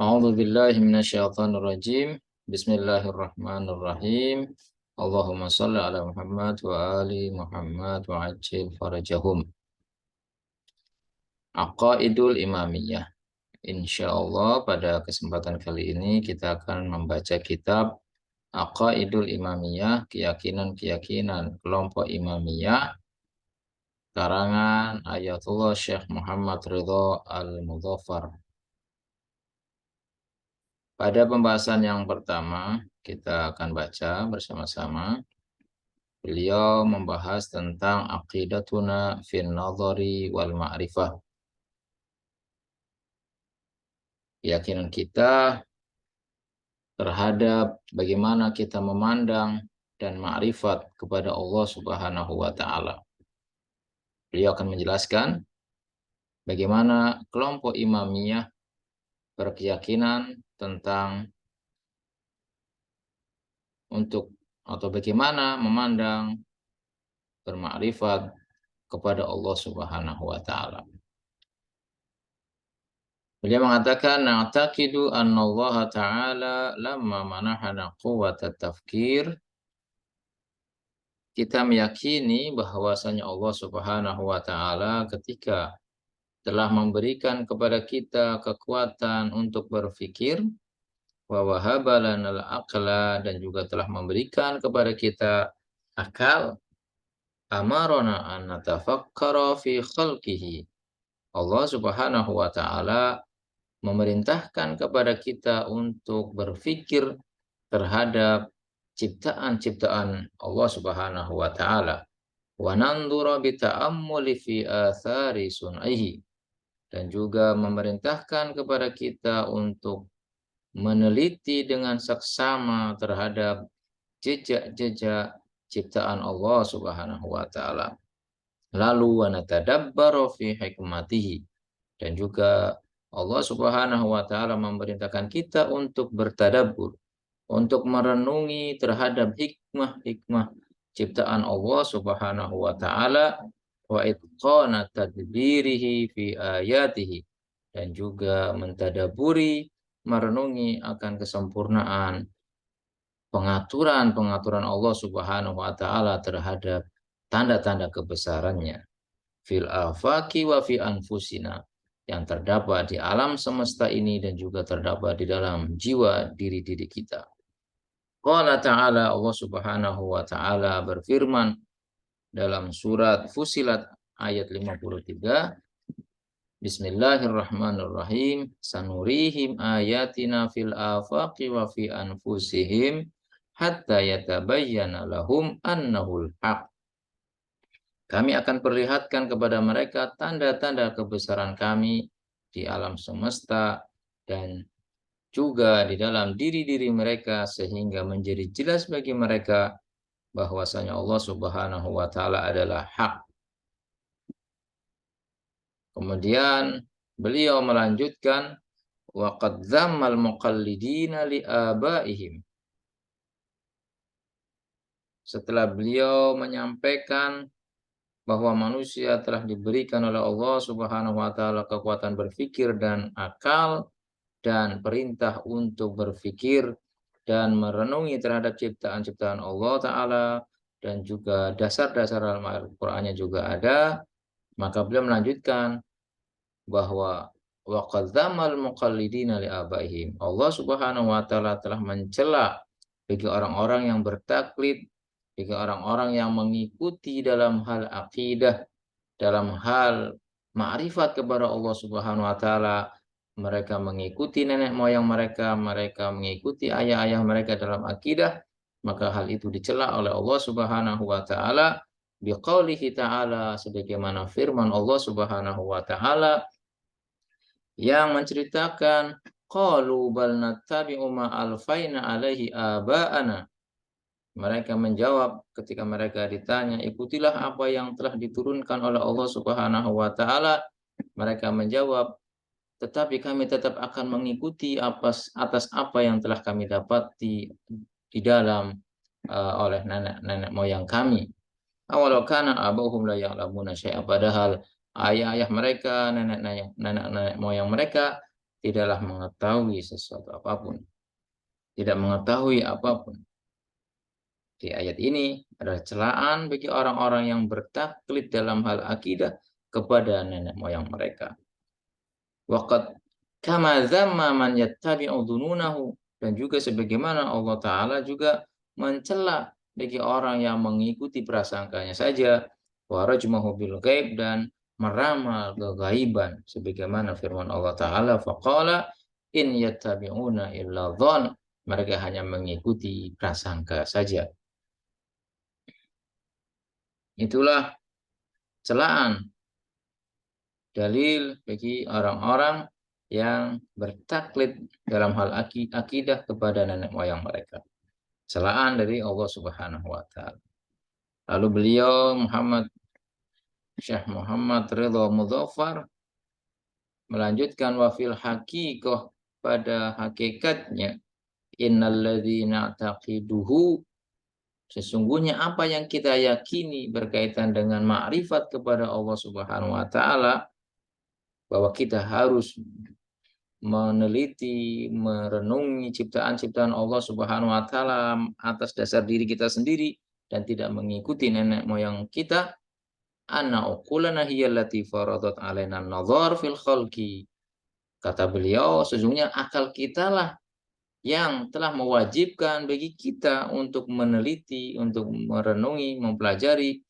A'udzu billahi minasyaitonir rajim. Bismillahirrahmanirrahim. Allahumma shalli ala Muhammad wa ali Muhammad wa ajil farajahum. Aqaidul Imamiyah. Insyaallah pada kesempatan kali ini kita akan membaca kitab Aqaidul Imamiyah, keyakinan-keyakinan kelompok Imamiyah, karangan Ayatullah Syekh Muhammad Ridha Al-Mudzaffar. Pada pembahasan yang pertama, kita akan baca bersama-sama. Beliau membahas tentang aqidatuna fin nadhari wal ma'rifah. Keyakinan kita terhadap bagaimana kita memandang dan ma'rifat kepada Allah Subhanahu wa taala. Beliau akan menjelaskan bagaimana kelompok Imamiyah berkeyakinan tentang atau bagaimana memandang bermakrifat kepada Allah Subhanahu wa taala. Beliau mengatakan na'taqidu annallaha ta'ala lamma manahana quwwata tafkir. Kita meyakini bahwasanya Allah Subhanahu wa taala ketika telah memberikan kepada kita kekuatan untuk berpikir, wa wahaba lanal aqla, dan juga telah memberikan kepada kita akal, amarona an natafakkara fi khalqihi. Allah Subhanahu wa taala memerintahkan kepada kita untuk berpikir terhadap ciptaan-ciptaan Allah Subhanahu wa taala. Wa nandura bi ta'ammuli fi athari sun'ihi, dan juga memerintahkan kepada kita untuk meneliti dengan saksama terhadap jejak-jejak ciptaan Allah Subhanahu wa taala. Lalu wa natadabbaru fi hikmatihi, dan juga Allah Subhanahu wa taala memerintahkan kita untuk bertadabbur, untuk merenungi terhadap hikmah-hikmah ciptaan Allah Subhanahu wa taala, wa itqana tadbirihi fi ayatihi, dan juga mentadaburi, merenungi akan kesempurnaan pengaturan Allah Subhanahu wa taala terhadap tanda-tanda kebesarannya, fil afaqi wa fi anfusina, yang terdapat di alam semesta ini dan juga terdapat di dalam jiwa diri-diri kita. Qala ta'ala, Allah Subhanahu wa taala berfirman dalam surat Fussilat ayat 53, Bismillahirrahmanirrahim, sanurihim ayatina fil afaqi wa fi anfusihim hatta yatabayyana lahum annahul haq. Kami akan perlihatkan kepada mereka tanda-tanda kebesaran kami di alam semesta dan juga di dalam diri-diri mereka, sehingga menjadi jelas bagi mereka bahwasanya Allah Subhanahu wa taala adalah hak. Kemudian beliau melanjutkan, wa qad dzammal muqallidina li abaihim. Setelah beliau menyampaikan bahwa manusia telah diberikan oleh Allah Subhanahu wa taala kekuatan berpikir dan akal dan perintah untuk berpikir dan merenungi terhadap ciptaan-ciptaan Allah taala, dan juga dasar-dasar dalam Al-Qur'annya juga ada, maka beliau melanjutkan bahwa wa qad dzamal muqallidina li abaihim. Allah Subhanahu wa taala telah mencela bagi orang-orang yang bertaklid, bagi orang-orang yang mengikuti dalam hal akidah, dalam hal ma'rifat kepada Allah Subhanahu wa taala. Mereka mengikuti nenek moyang mereka, mereka mengikuti ayah-ayah mereka dalam akidah, maka hal itu dicela oleh Allah Subhanahu wa taala biqaulihi ta'ala, sebagaimana firman Allah Subhanahu wa taala yang menceritakan qalu bal nattabi'u ma alfaina alaihi aba'ana. Mereka menjawab ketika mereka ditanya, ikutilah apa yang telah diturunkan oleh Allah Subhanahu wa taala. Mereka menjawab, tetapi kami tetap akan mengikuti atas apa yang telah kami dapati di dalam oleh nenek moyang kami. Awalau kana abuhum la ya'lamuna syai'a, padahal ayah-ayah mereka, nenek moyang mereka tidaklah mengetahui sesuatu apapun, tidak mengetahui apapun. Di ayat ini adalah celaan bagi orang-orang yang bertaklid dalam hal akidah kepada nenek moyang mereka. Waqad kama zamma man yattabi'u dhununahu, dan juga sebagaimana Allah Ta'ala juga mencela bagi orang yang mengikuti prasangkanya saja, wa rajmahu bil ghaib, dan meramal kegaiban, sebagaimana firman Allah Ta'ala, faqala in yattabi'una illa dhon, mereka hanya mengikuti prasangka saja. Itulah celaan dalil bagi orang-orang yang bertaklid dalam hal akidah kepada nenek moyang mereka. Celaan dari Allah Subhanahu wa taala. Lalu beliau Syekh Muhammad Ridha Mudzaffar melanjutkan wafil haqiqah, pada hakikatnya innalladzina taqiduhu, sesungguhnya apa yang kita yakini berkaitan dengan makrifat kepada Allah Subhanahu wa taala, bahwa kita harus meneliti, merenungi ciptaan-ciptaan Allah Subhanahu wa taala atas dasar diri kita sendiri dan tidak mengikuti nenek moyang kita. Anna uqulana hiyallati faradat alaina an-nazar fil khalqi. Kata beliau, sesungguhnya akal kita lah yang telah mewajibkan bagi kita untuk meneliti, untuk merenungi, mempelajari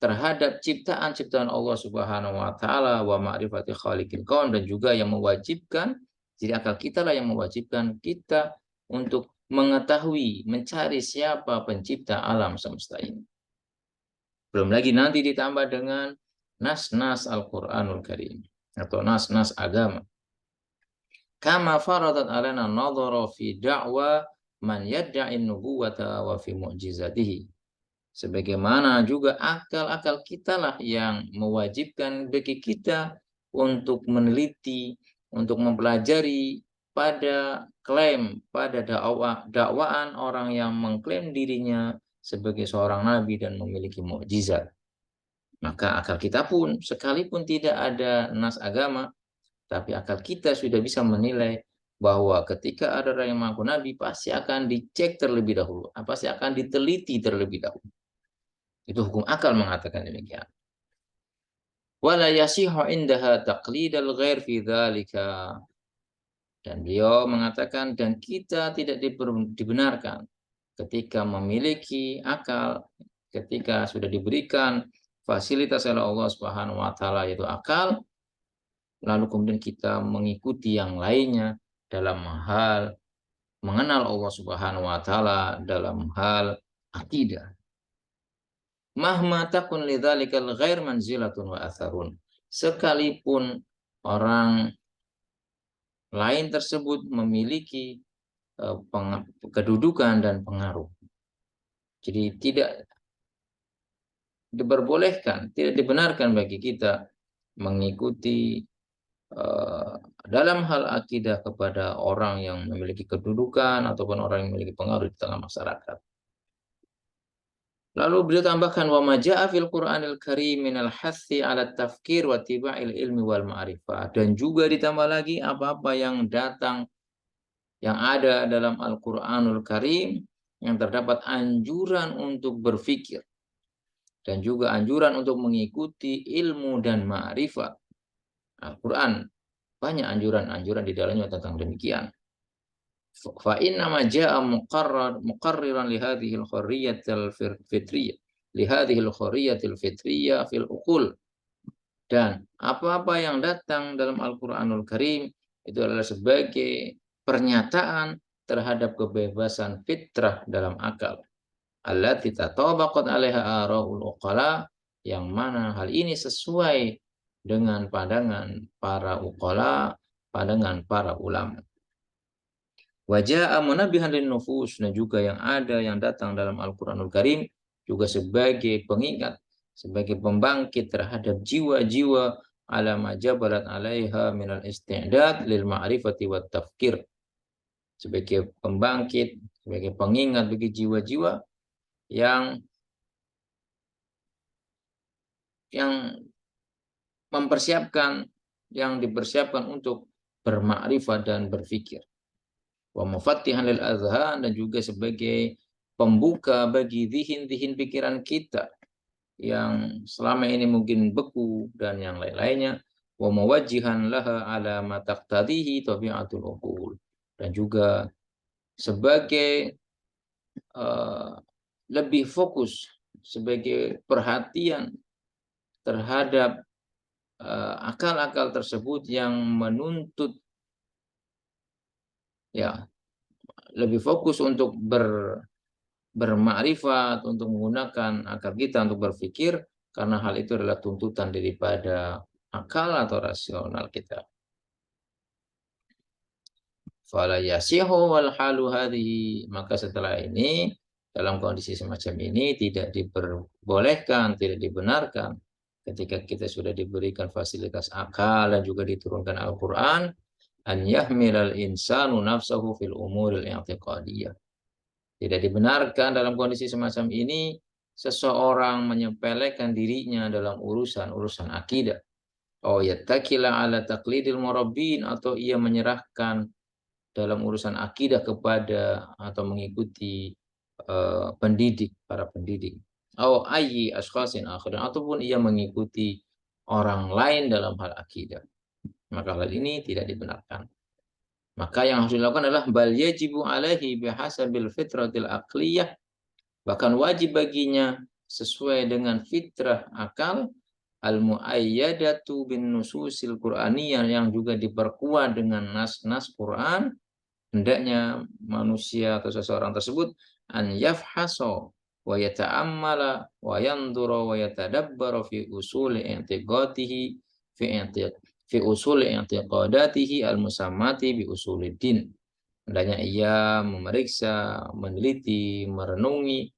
terhadap ciptaan-ciptaan Allah Subhanahu wa taala, wa ma'rifati khaliqil kaun, dan juga yang mewajibkan, jadi akal kita lah yang mewajibkan kita untuk mengetahui, mencari siapa pencipta alam semesta ini. Belum lagi nanti ditambah dengan nas-nas Al-Qur'anul Karim atau nas-nas agama. Kama faradat alana nadhara fi da'wa man yadda'i nubuwata wa fi mu'jizatihi. Sebagaimana juga akal-akal kita lah yang mewajibkan bagi kita untuk meneliti, untuk mempelajari pada klaim, pada dakwaan orang yang mengklaim dirinya sebagai seorang nabi dan memiliki mukjizat. Maka akal kita pun, sekalipun tidak ada nas agama, tapi akal kita sudah bisa menilai bahwa ketika ada orang yang mengaku nabi, pasti akan dicek terlebih dahulu, pasti akan diteliti terlebih dahulu. Itu hukum akal mengatakan demikian. Wala yasihu indaha taqlidal ghair fi dzalika. Dan beliau mengatakan, dan kita tidak dibenarkan ketika memiliki akal, ketika sudah diberikan fasilitas oleh Allah Subhanahu wa taala yaitu akal, lalu kemudian kita mengikuti yang lainnya dalam hal mengenal Allah Subhanahu wa taala, dalam hal akidah. Mahma takun lidzalikal ghair manzilatun wa atharun. Sekalipun orang lain tersebut memiliki kedudukan dan pengaruh. Jadi tidak diperbolehkan, tidak dibenarkan bagi kita mengikuti dalam hal akidah kepada orang yang memiliki kedudukan ataupun orang yang memiliki pengaruh di tengah masyarakat. Lalu beliau tambahkan, wa ma jaa fil Qur'anil Karim minal hathi 'ala tafkir wa tiba'il ilmi wal ma'rifah, dan juga ditambah lagi apa-apa yang datang, yang ada dalam Al-Qur'anul Karim, yang terdapat anjuran untuk berpikir dan juga anjuran untuk mengikuti ilmu dan ma'rifat. Al-Qur'an banyak anjuran-anjuran di dalamnya tentang demikian. Fa inna ma jaa muqarriran li hadhihi al-hurriyatil fitriyah, li hadhihi al-hurriyatil fitriyah fil uqul. Dan apa-apa yang datang dalam Al-Qur'anul Karim itu adalah sebagai pernyataan terhadap kebebasan fitrah dalam akal. Allati tatabaqat 'alaiha ara'ul uqala, yang mana hal ini sesuai dengan pandangan para uqala, pandangan para ulama. Wajah munabihan lin nufus, dan juga yang ada yang datang dalam Al-Qur'anul Karim juga sebagai pengingat, sebagai pembangkit terhadap jiwa-jiwa ala majabalat 'alaiha minal isti'dad lil ma'rifati wat tafkir, sebagai pembangkit, sebagai pengingat bagi jiwa-jiwa yang mempersiapkan, yang dipersiapkan untuk bermakrifat dan berfikir. Wa mufattihan lil azhan, dan juga sebagai pembuka bagi zihin-zihin pikiran kita yang selama ini mungkin beku dan yang lain-lainnya. Wa muwajjihan laha ala ma taqtadihi tabi'atul uqul, dan juga sebagai lebih fokus, sebagai perhatian terhadap akal-akal tersebut yang menuntut, ya, lebih fokus untuk bermakrifat, untuk menggunakan akal kita untuk berpikir, karena hal itu adalah tuntutan daripada akal atau rasional kita. Fala yasihu wal halu hadhihi, maka setelah ini, dalam kondisi semacam ini, tidak diperbolehkan, tidak dibenarkan ketika kita sudah diberikan fasilitas akal dan juga diturunkan Al-Quran, an yahmilal insanu nafsahu fil umuril i'tiqadiyah. Tidak dibenarkan dalam kondisi semacam ini seseorang menyepelekan dirinya dalam urusan akidah. Oh yattakila ala taqlidil murabbin, atau ia menyerahkan dalam urusan akidah kepada atau mengikuti para pendidik. Oh ayyi ashkhasin akhirin, ataupun ia mengikuti orang lain dalam hal akidah. Maka hal ini tidak dibenarkan. Maka yang harus dilakukan adalah bal yajibu alaihi bihasabil fitratil aqliyah, bahkan wajib baginya sesuai dengan fitrah akal, al muayyadatu bin nususil qur'aniyah, yang juga diperkuat dengan nas-nas Quran. Hendaknya manusia atau seseorang tersebut an yafhaso wa yata'ammala wa yandura wa yatadabbara fi usuli i'tiqadihi fi usuli i'tiqadatihi al-musammati bi usuliddin. Hendaknya ia memeriksa, meneliti, merenungi,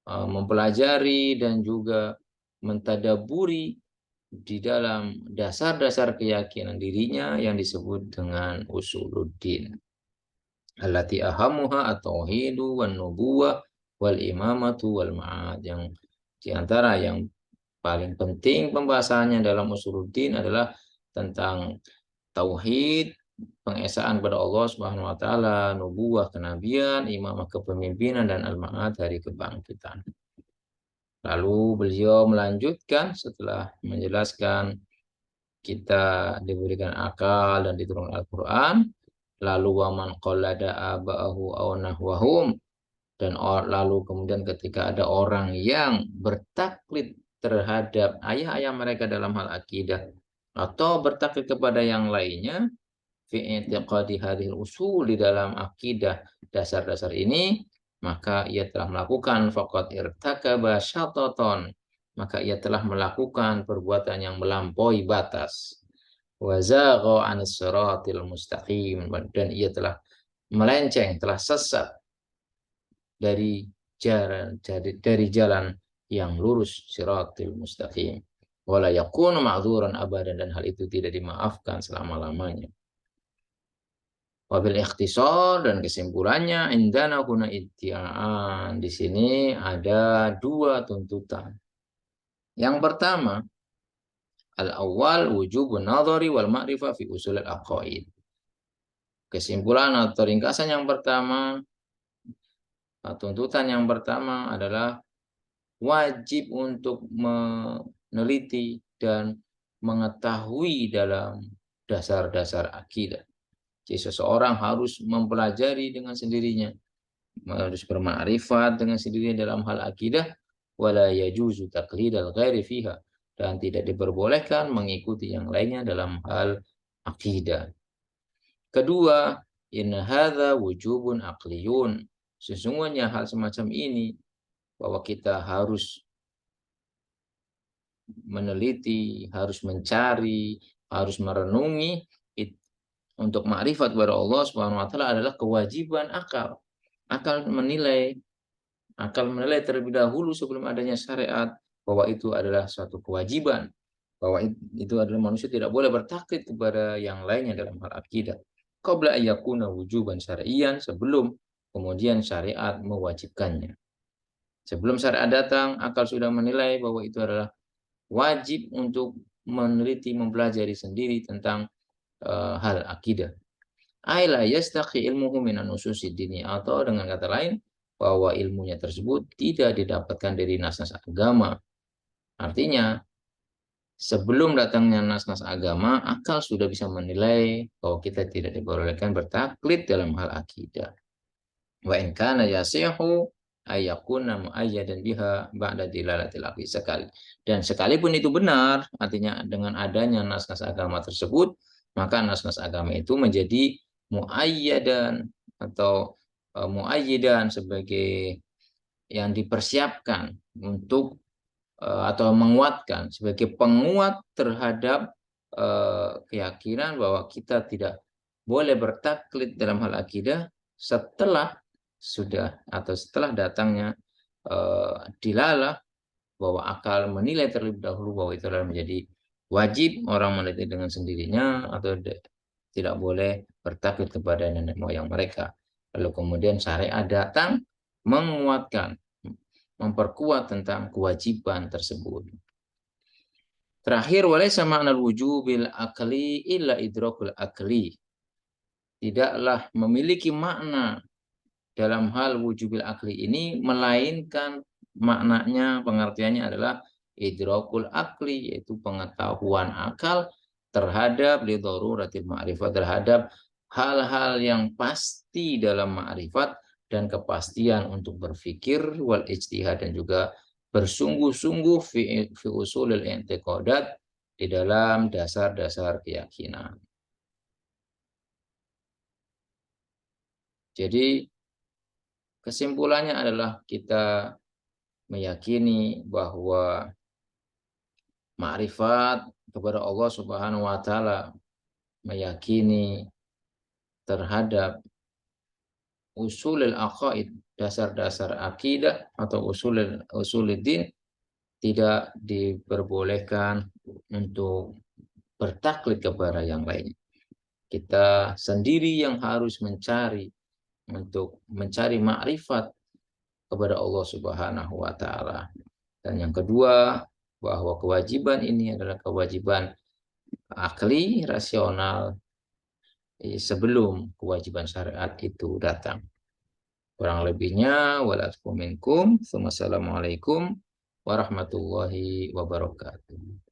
mempelajari, dan juga mentadaburi di dalam dasar-dasar keyakinan dirinya yang disebut dengan usuluddin. Allati ahamuha at-tauhidu wan nubuwah wal imamatu wal ma'ad, yang diantara yang paling penting pembahasannya dalam usuluddin adalah tentang tauhid, pengesaan kepada Allah Subhanahu wa taala, nubuwah kenabian, imamah kepemimpinan, dan al-ma'ad hari kebangkitan. Lalu beliau melanjutkan setelah menjelaskan kita diberikan akal dan diturunkan Al-Qur'an, lalu waman qallada aba'ahu aw nahwahum, dan lalu kemudian ketika ada orang yang bertaklid terhadap ayah-ayah mereka dalam hal akidah, atau bertaklid kepada yang lainnya, fi i'tiqadi hadhil usul, di dalam akidah dasar-dasar ini, maka ia telah melakukan faqad irtakaba syataton, maka ia telah melakukan perbuatan yang melampaui batas, wa zagha 'anis siratil mustaqim, dan ia telah melenceng, telah sesat dari jalan yang lurus, siratil mustaqim. Wala yakunu ma'dzuran abadan, dan hal itu tidak dimaafkan selama-lamanya. Wabil ikhtisar, dan kesimpulannya, indana huna iddia'an, di sini ada dua tuntutan. Yang pertama, al-awwal wujubun nadhari wal ma'rifah fi usul al-aqaid. Kesimpulan atau ringkasan yang pertama, tuntutan yang pertama adalah wajib untuk meneliti dan mengetahui dalam dasar-dasar akidah. Jadi seseorang harus mempelajari dengan sendirinya, harus bermakrifat dengan sendirinya dalam hal akidah, wala yajuzu taqlidal ghairi fiha, dan tidak diperbolehkan mengikuti yang lainnya dalam hal akidah. Kedua, in hadza wujubun aqliyun, sesungguhnya hal semacam ini, bahwa kita harus meneliti, harus mencari, harus merenungi untuk makrifat kepada Allah Subhanahu wa taala, adalah kewajiban akal. Akal menilai terlebih dahulu sebelum adanya syariat bahwa itu adalah suatu kewajiban, bahwa itu adalah manusia tidak boleh bertaklid kepada yang lainnya dalam hal akidah. Qabla ayyakuna wujuban syar'iyyan, sebelum kemudian syariat mewajibkannya. Sebelum syariat datang, akal sudah menilai bahwa itu adalah wajib untuk meneliti, mempelajari sendiri tentang hal akidah. Aila yastaqi ilmuhu minan nususi dini, atau dengan kata lain bahwa ilmunya tersebut tidak didapatkan dari nas-nas agama. Artinya, sebelum datangnya nas-nas agama, akal sudah bisa menilai bahwa kita tidak diperbolehkan bertaklid dalam hal akidah. Wa in kana yasihu ayyakuna muayyadan biha ba'da dilalatil aqli sekali. Dan sekalipun itu benar, artinya dengan adanya nas-nas agama tersebut, maka nas-nas agama itu menjadi muayyadan atau muayyidan sebagai yang dipersiapkan untuk atau menguatkan sebagai penguat terhadap keyakinan bahwa kita tidak boleh bertaklid dalam hal akidah setelah sudah atau setelah datangnya dilalah bahwa akal menilai terlebih dahulu bahwa itu adalah menjadi wajib orang meneliti dengan sendirinya atau tidak boleh bertaklid kepada nenek moyang mereka. Lalu kemudian syariat datang menguatkan, memperkuat tentang kewajiban tersebut. Terakhir, walaysa ma'nal wujubil akli illa idrakul akli. Tidaklah memiliki makna dalam hal wujubil akli ini, melainkan maknanya, pengertiannya adalah idrakul akli, yaitu pengetahuan akal terhadap lidharuratil ma'rifat, terhadap hal-hal yang pasti dalam ma'rifat dan kepastian untuk berpikir, wal ijtihad, dan juga bersungguh-sungguh fi usulil i'tiqadat, di dalam dasar-dasar keyakinan. Jadi kesimpulannya adalah kita meyakini bahwa ma'rifat kepada Allah Subhanahu wa taala, meyakini terhadap usulul aqaid, dasar-dasar akidah atau usuluddin, tidak diperbolehkan untuk bertaklid kepada yang lain. Kita sendiri yang harus mencari makrifat kepada Allah Subhanahu wa taala. Dan yang kedua, bahwa kewajiban ini adalah kewajiban akli, rasional, sebelum kewajiban syariat itu datang. Kurang lebihnya, walakum minkum. Wassalamualaikum warahmatullahi wabarakatuh.